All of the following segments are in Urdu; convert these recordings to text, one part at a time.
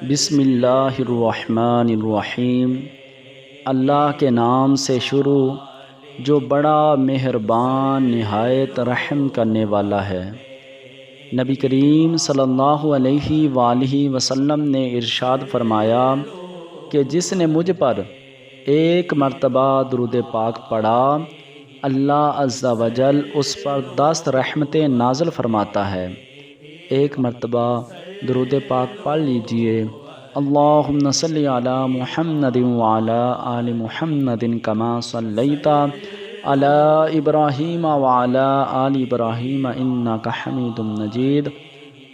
بسم اللہ الرحمن الرحیم۔ اللہ کے نام سے شروع جو بڑا مہربان نہایت رحم کرنے والا ہے۔ نبی کریم صلی اللہ علیہ وآلہ وسلم نے ارشاد فرمایا کہ جس نے مجھ پر ایک مرتبہ درود پاک پڑھا، اللہ عز و جل اس پر 10 رحمتیں نازل فرماتا ہے۔ ایک مرتبہ درود پاک پڑھ لیجئے۔ اللہم صلی علی محمد وعلی آل محمد کما صلیت علی ابراہیم وعلی آل ابراہیم انک حمید مجید۔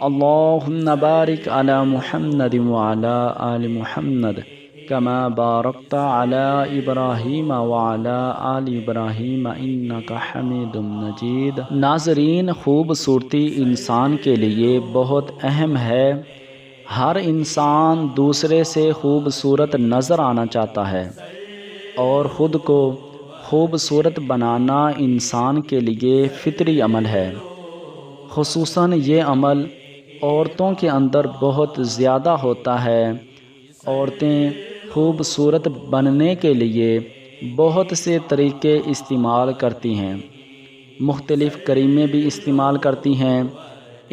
اللہم بارک علی محمد وعلی آل محمد کما بارکت علی ابراہیم وعلی آل ابراہیم انک حمید مجید۔ ناظرین، خوبصورتی انسان کے لیے بہت اہم ہے۔ ہر انسان دوسرے سے خوبصورت نظر آنا چاہتا ہے اور خود کو خوبصورت بنانا انسان کے لیے فطری عمل ہے۔ خصوصاً یہ عمل عورتوں کے اندر بہت زیادہ ہوتا ہے۔ عورتیں خوبصورت بننے کے لیے بہت سے طریقے استعمال کرتی ہیں، مختلف کریمیں بھی استعمال کرتی ہیں۔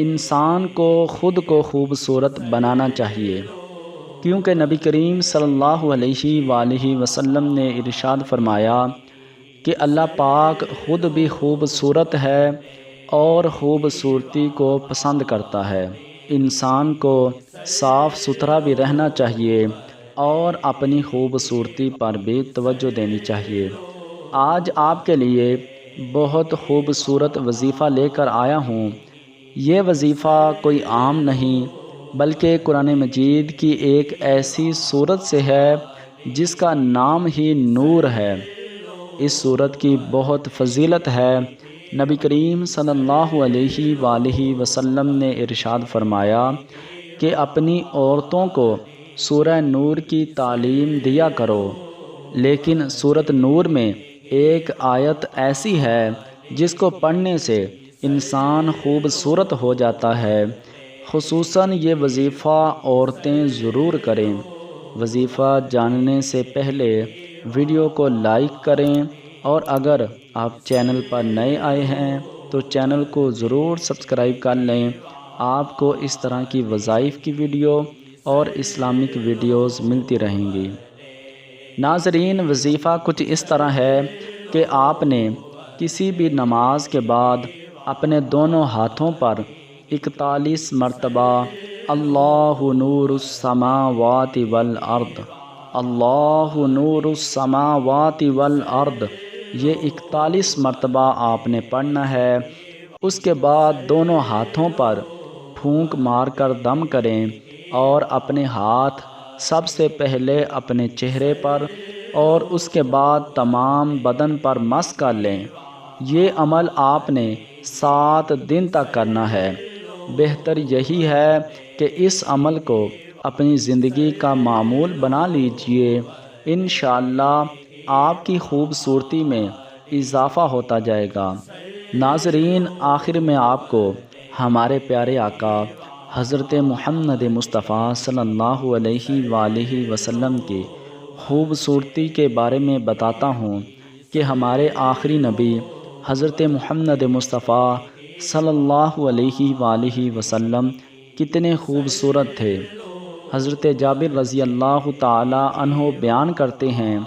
انسان کو خود کو خوبصورت بنانا چاہیے، کیونکہ نبی کریم صلی اللہ علیہ وآلہ وسلم نے ارشاد فرمایا کہ اللہ پاک خود بھی خوبصورت ہے اور خوبصورتی کو پسند کرتا ہے۔ انسان کو صاف ستھرا بھی رہنا چاہیے اور اپنی خوبصورتی پر بھی توجہ دینی چاہیے۔ آج آپ کے لیے بہت خوبصورت وظیفہ لے کر آیا ہوں۔ یہ وظیفہ کوئی عام نہیں بلکہ قرآن مجید کی ایک ایسی سورت سے ہے جس کا نام ہی نور ہے۔ اس سورت کی بہت فضیلت ہے۔ نبی کریم صلی اللہ علیہ وآلہ وسلم نے ارشاد فرمایا کہ اپنی عورتوں کو سورہ نور کی تعلیم دیا کرو، لیکن سورت نور میں ایک آیت ایسی ہے جس کو پڑھنے سے انسان خوبصورت ہو جاتا ہے۔ خصوصاً یہ وظیفہ عورتیں ضرور کریں۔ وظیفہ جاننے سے پہلے ویڈیو کو لائک کریں، اور اگر آپ چینل پر نئے آئے ہیں تو چینل کو ضرور سبسکرائب کر لیں۔ آپ کو اس طرح کی وظائف کی ویڈیو اور اسلامک ویڈیوز ملتی رہیں گی۔ ناظرین، وظیفہ کچھ اس طرح ہے کہ آپ نے کسی بھی نماز کے بعد اپنے دونوں ہاتھوں پر 41 مرتبہ اللہ نور السماوات والارض، اللہ نور السماوات والارض، یہ 41 مرتبہ آپ نے پڑھنا ہے۔ اس کے بعد دونوں ہاتھوں پر پھونک مار کر دم کریں اور اپنے ہاتھ سب سے پہلے اپنے چہرے پر اور اس کے بعد تمام بدن پر مس کر لیں۔ یہ عمل آپ نے 7 دن تک کرنا ہے۔ بہتر یہی ہے کہ اس عمل کو اپنی زندگی کا معمول بنا لیجئے۔ انشاءاللہ آپ کی خوبصورتی میں اضافہ ہوتا جائے گا۔ ناظرین، آخر میں آپ کو ہمارے پیارے آقا حضرت محمد مصطفیٰ صلی اللہ علیہ وآلہ وسلم کی خوبصورتی کے بارے میں بتاتا ہوں کہ ہمارے آخری نبی حضرت محمد مصطفیٰ صلی اللہ علیہ وآلہ وسلم کتنے خوبصورت تھے۔ حضرت جابر رضی اللہ تعالی عنہ بیان کرتے ہیں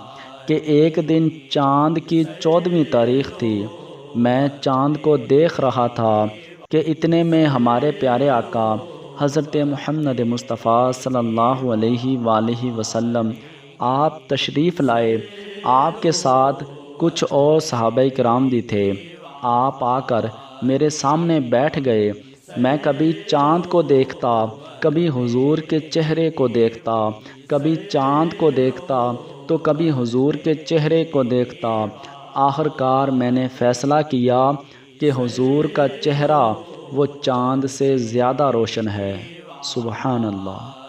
کہ ایک دن چاند کی 14ویں تاریخ تھی۔ میں چاند کو دیکھ رہا تھا کہ اتنے میں ہمارے پیارے آقا حضرت محمد مصطفیٰ صلی اللہ علیہ وآلہ وسلم آپ تشریف لائے۔ آپ کے ساتھ کچھ اور صحابہ کرام بھی تھے۔ آپ آ کر میرے سامنے بیٹھ گئے۔ میں کبھی چاند کو دیکھتا، کبھی حضور کے چہرے کو دیکھتا، کبھی چاند کو دیکھتا تو کبھی حضور کے چہرے کو دیکھتا۔ آخر کار میں نے فیصلہ کیا کہ حضور کا چہرہ وہ چاند سے زیادہ روشن ہے۔ سبحان اللہ۔